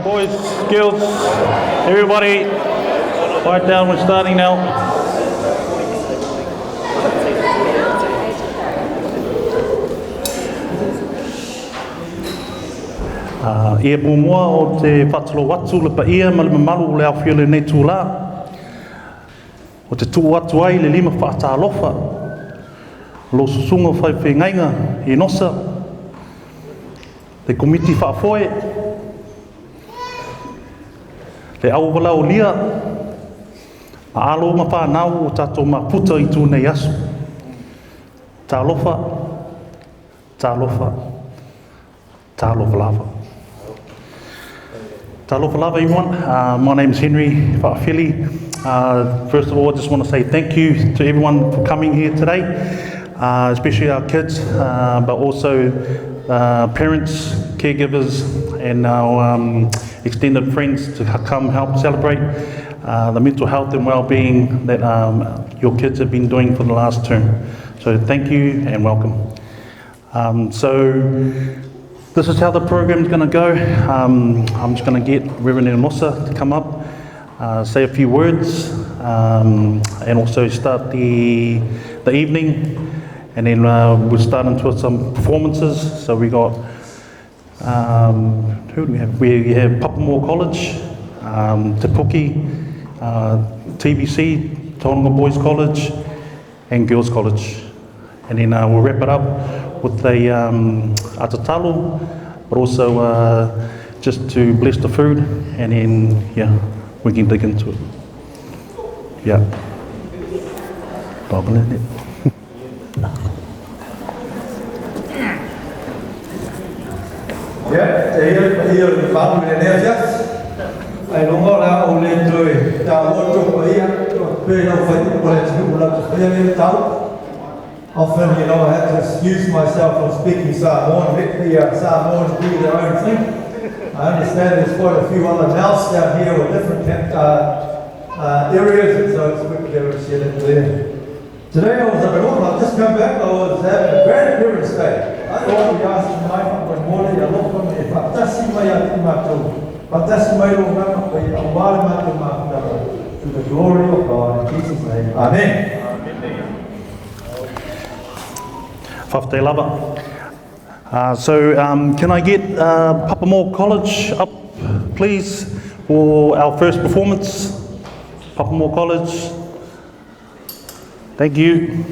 Boys, girls, everybody, quiet down, we're starting now. Ia pōmoa o te whatalo watu le paia ma le mamalu o le Aiga Fiafia Nite tūlā. O te tuu atu ai le 5 whaatalofa. Lo susunga whaiwhengainga I nosa. Le komiti whaafoe. Le auwala o lia. A alo ma whanau o tātou ma puta I tūnei asu. Tālofa. Tālofa. Tālofa lava. Talofa lava everyone. My name is Henry Fiafia. First of all, I just want to say thank you to everyone for coming here today, especially our kids, but also parents, caregivers, and our extended friends to come help celebrate the mental health and well-being that your kids have been doing for the last term. So thank you and welcome. This is how the program is going to go. I'm just going to get Reverend Nosa to come up, say a few words, and also start the evening, and then we'll start into some performances. So we got, who do we have? We have Papamore College, Te Puki, TBC, Taonga Boys College, and Girls College. And then we'll wrap it up with a atatalo, but also just to bless the food, and then yeah, we can dig into it. Yeah. Yeah, here the family yes. I don't know how to do it. I want to pay off it. Often, you know, I have to excuse myself from speaking Samoan. Let the Samoans do their own thing. I understand there's quite a few other mouths down here with different areas, and so it's good to be able to share that there. Today I was at home, I've just come back, I was having a grandparents' day. I want to ask my one morning, I look on me, Fatasi mai ati mātou. Fatasi mai o ngama pai, a wāre mātou mātou. To the glory of God, in Jesus' name. Amen. Whawhate lava. Can I get Papamore College up, please, for our first performance? Papamore College. Thank you.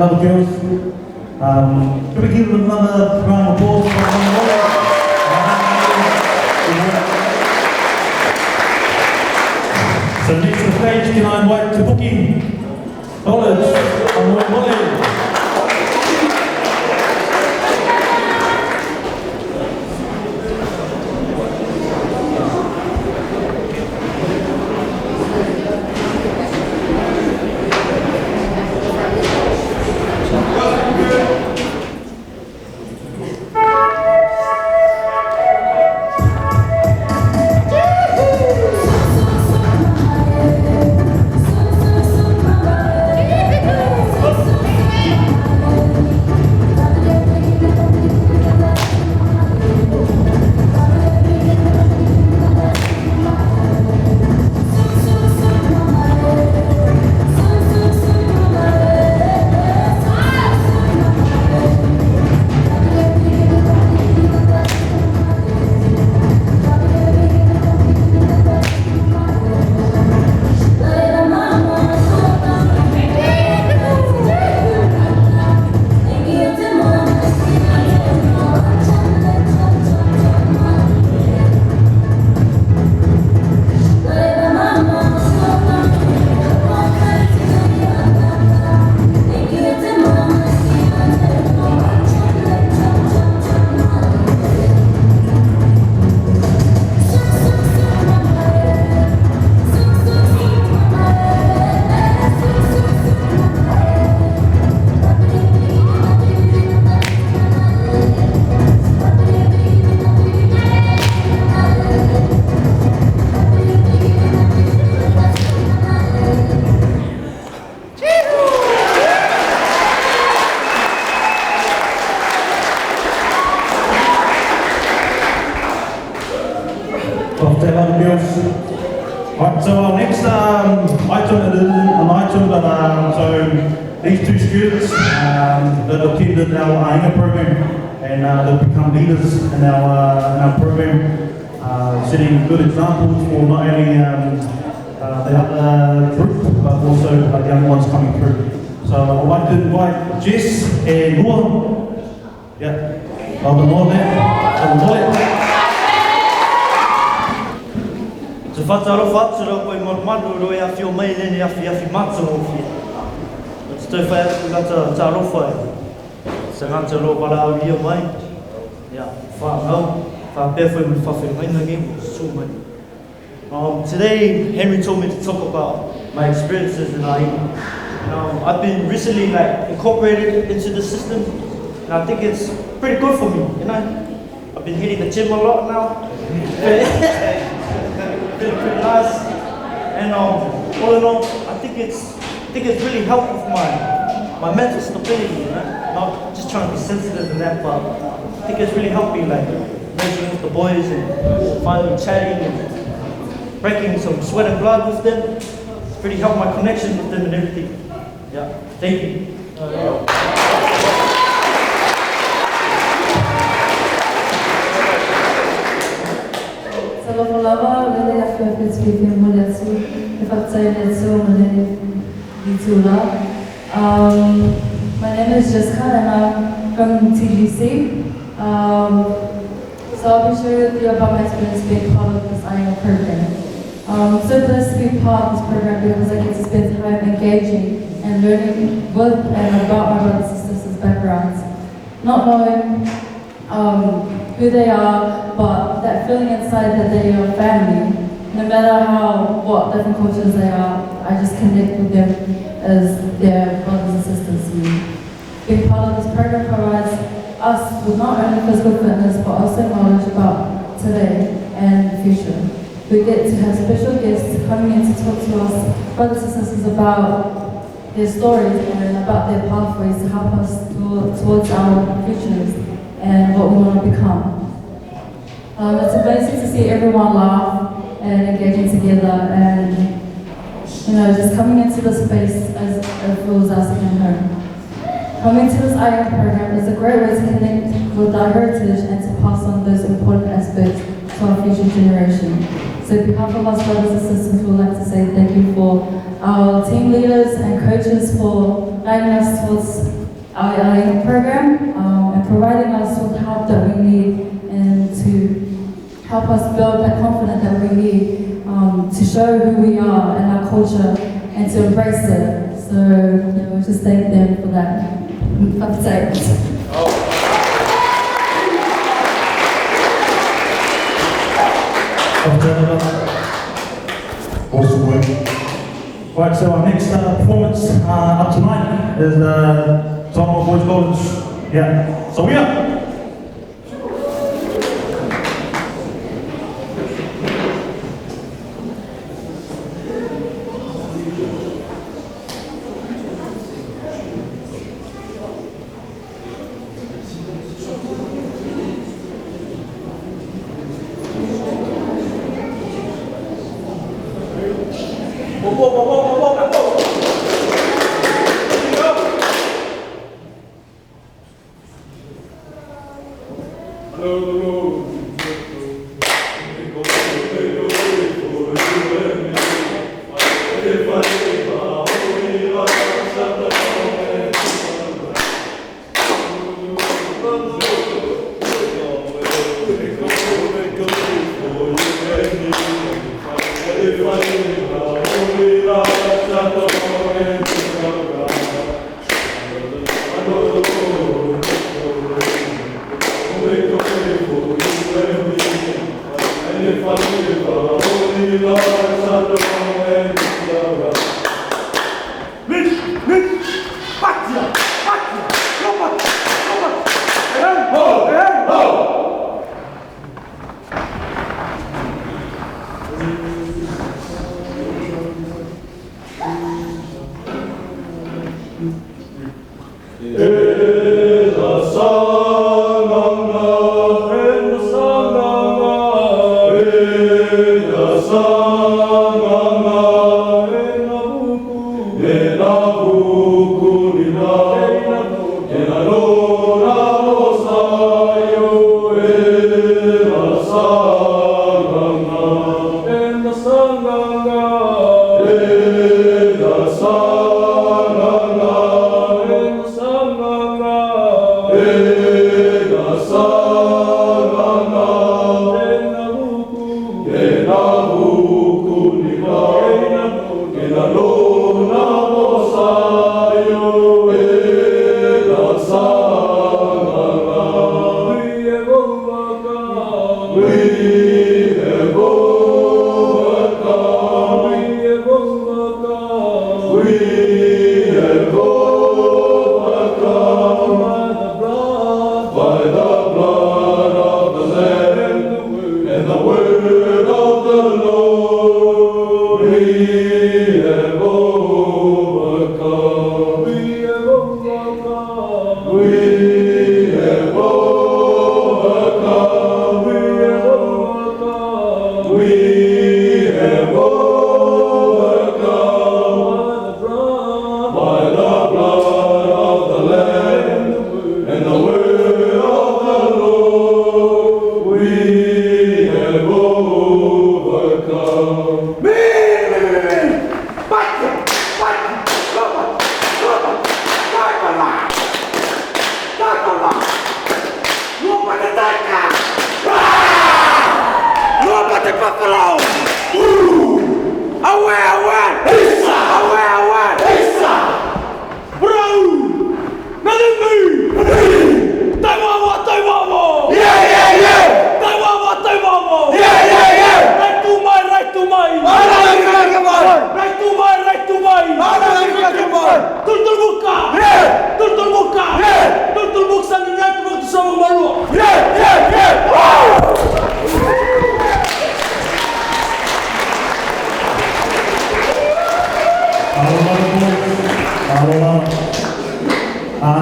our little girls. Can we give them another round of applause for them? So next to the stage, can I invite Tuiātaga College on Waiwale. Right, so our next item is an item that so these two students that attended our Aiga program and they've become leaders in our program, setting good examples for not only the other group but also the young ones coming through. So I'd like to invite Jess and Noah. Yeah, I'll Noah there. Te whataro whatara koe marmanu roi a whio mai nene a whiawhi mataro whia. Te tau whai atu ngata tā rofa e. Sa ngata ro para au ria mai. Ia, whāngau, whāpea whai mai whawhi mai nangi, sū mai. Today, Henry told me to talk about my experiences in Aiga. I've been recently incorporated into the system, and I think it's pretty good for me, you know. I've been hitting the gym a lot now. Feeling pretty nice, and all in all, I think it's really helped with my mental stability, you know. Not just trying to be sensitive and that, but I think it's really helped me mixing with the boys and finally chatting and breaking some sweat and blood with them. It's really helped my connection with them and everything. Yeah, thank you. My name is Jessica and I'm from TGC. So I'll be sharing with you about my experience being part of this Aiga program. I'm so blessed to be part of this program because I get to spend time engaging and learning with and about my brothers and sisters' backgrounds. Not knowing who they are, but that feeling inside that they are family. No matter what different cultures they are, I just connect with them as their brothers and sisters. Being part of this program provides us with not only physical fitness, but also knowledge about today and the future. We get to have special guests coming in to talk to us, brothers and sisters, about their stories and about their pathways to help us towards our futures and what we want to become. It's amazing to see everyone laugh and engaging together and just coming into the space as it feels us in home. Coming to this Aiga program is a great way to connect with our heritage and to pass on those important aspects to our future generation. So on behalf of us brothers and sisters, we would like to say thank you for our team leaders and coaches for guiding us towards our Aiga program and providing us with help that we need and to help us build that confidence that we need to show who we are and our culture and to embrace it. So we just thank them for that. That's it. Awesome work. Right, so our next performance up tonight is Toronto Boys College. Yeah, so we are.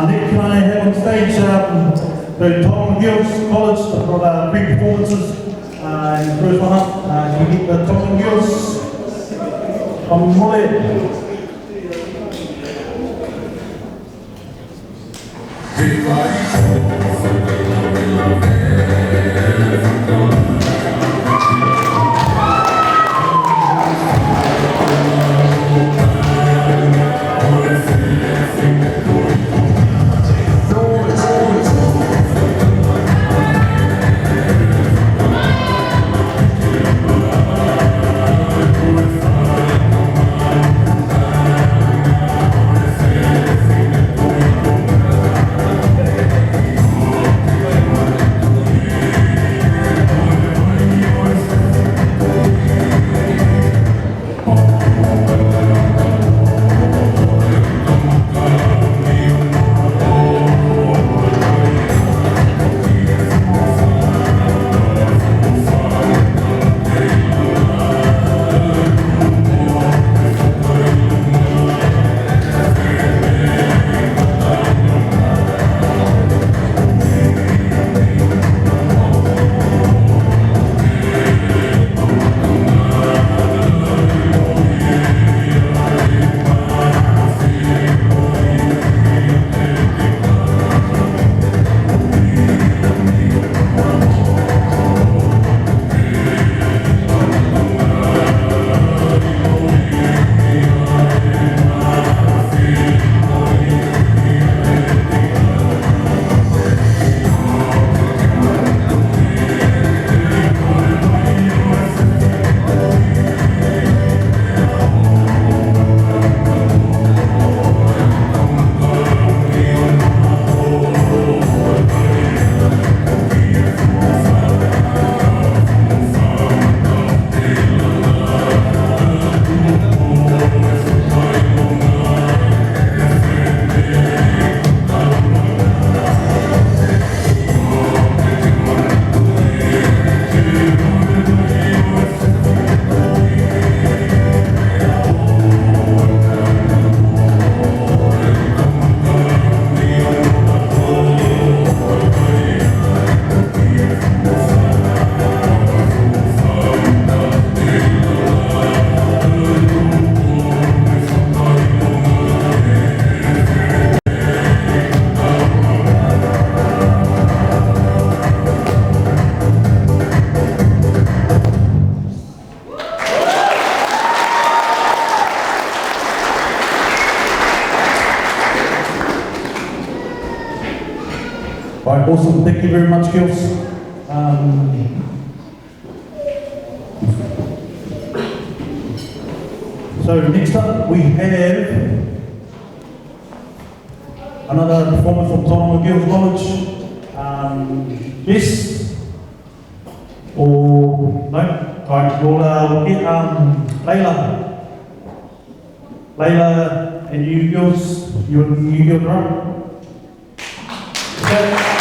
Nick, can I have on stage the Tom Girls College for three performances? First one up, can you get the Tom Girls from Molly? Viva Right, awesome. Thank you very much, girls. So next up we have another performer from Tauranga Girls College. Yes? Or no? Right, we'll get Layla, and you girls, you girls are up. Okay.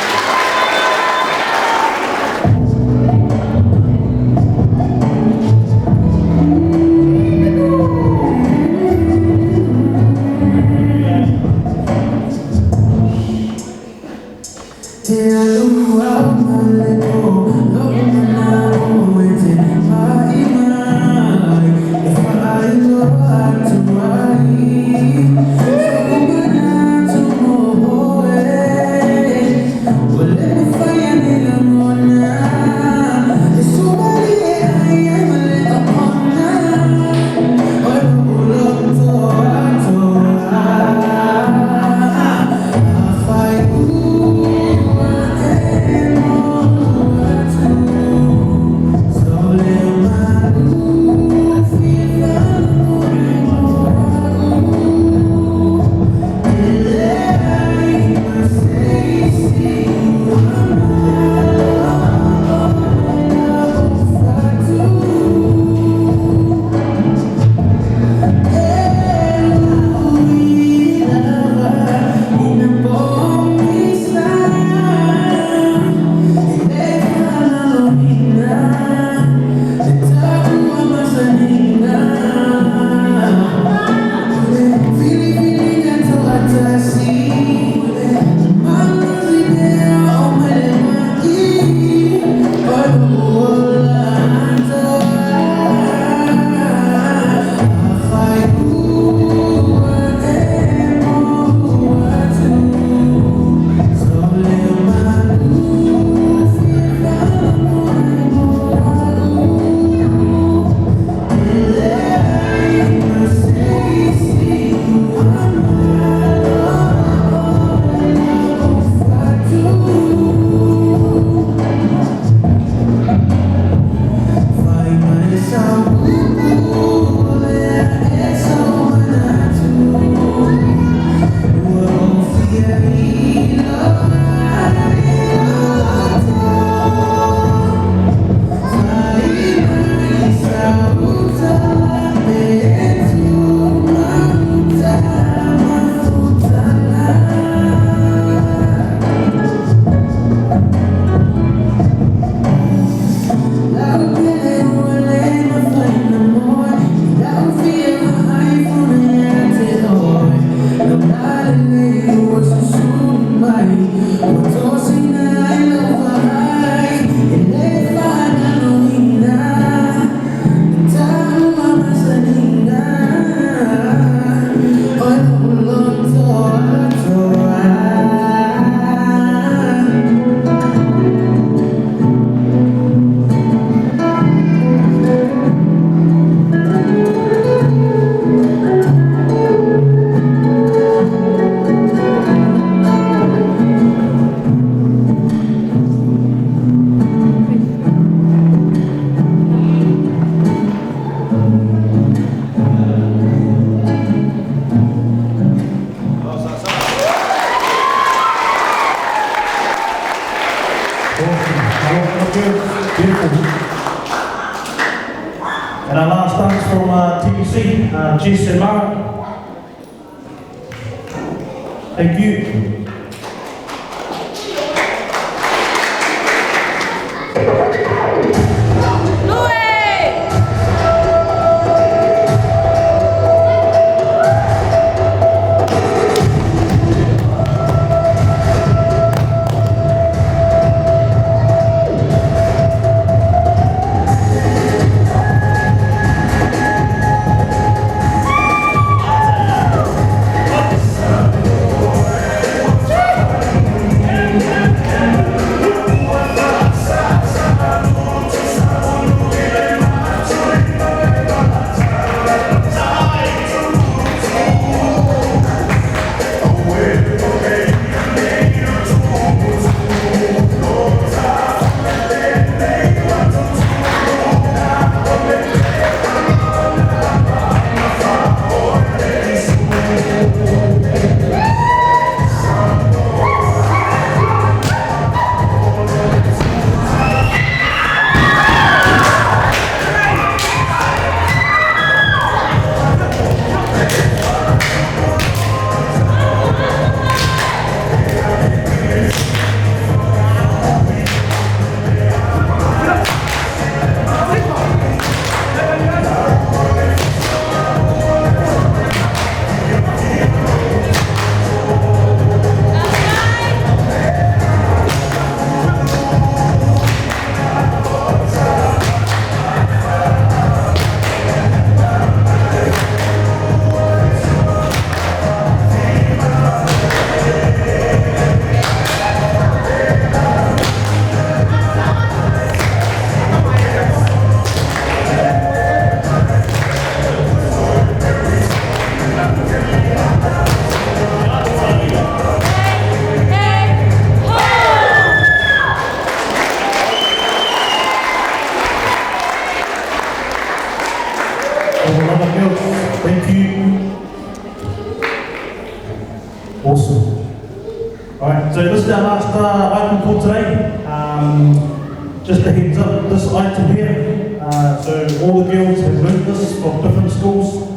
And our last dance from TBC, Jess and Mara. Thank you. All the other girls, thank you. Awesome. Alright, so this is our last item for today. Just a heads up, this item here. So all the girls have learned this from different schools.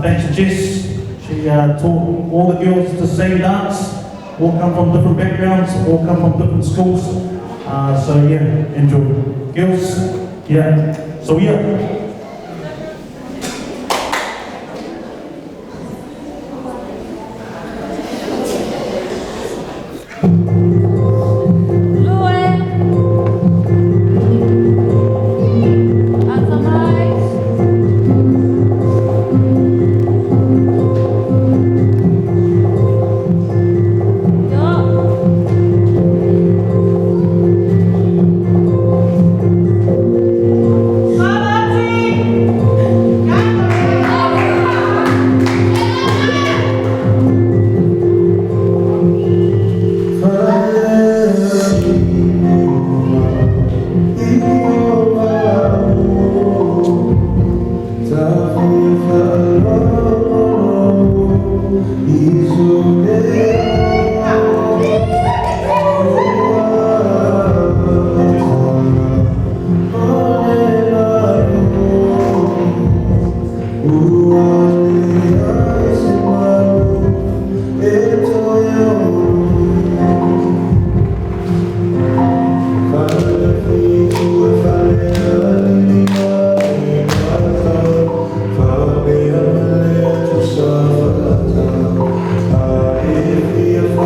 Thanks to Jess, she taught all the girls to sing dance. All come from different backgrounds, all come from different schools. So yeah, enjoy. Girls, yeah. So yeah. Fiafia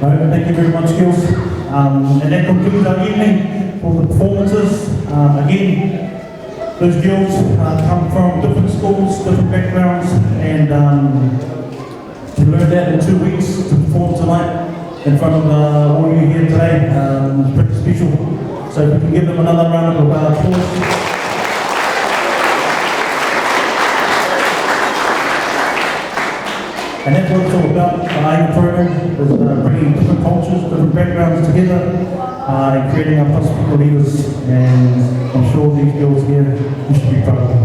No, thank you very much, girls. And that concludes our evening for the performances. Again, those girls come from different schools, different backgrounds, and to learn that in 2 weeks to perform tonight in front of all of you here today is pretty special. So if we can give them another round of applause. And that's what it's all about. The Aiga program is bringing different cultures, different backgrounds together, and creating our possible leaders. And I'm sure these girls here, you should be proud of them.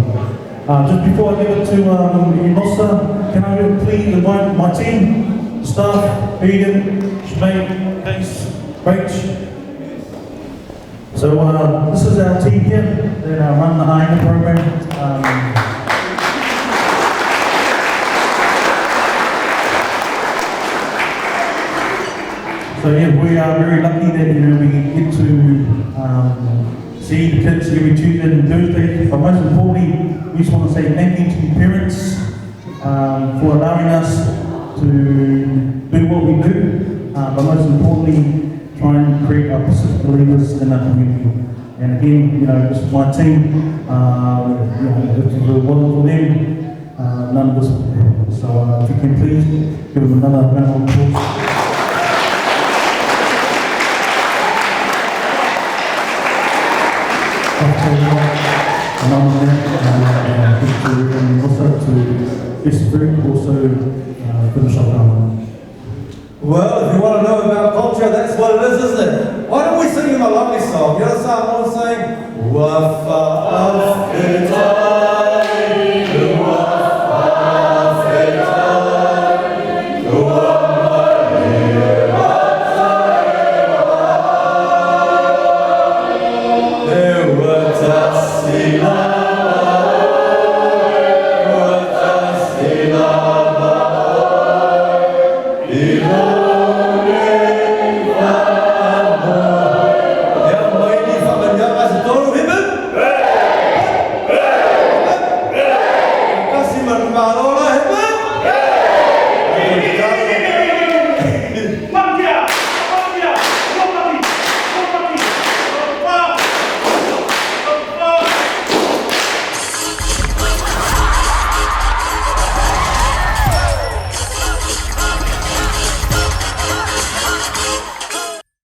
Just before I give it to Inosa, can I please invite my team, staff, Megan, Shemaine, Case, Rach. So this is our team here that run the Aiga program. So yeah, we are very lucky that we get to see the kids every Tuesday and Thursday. But most importantly, we just want to say thank you to the parents for allowing us to do what we do. But most importantly, try and create our Pacific leaders in our community. And again, this is my team. If it wasn't for them, none of this would happen. So if you can please give them another round of applause. And on that, also to this group, also finish up our. Well, if you want to know about culture, that's what it is, isn't it? Why don't we sing him a lovely song? You know the song I want to sing? Wafa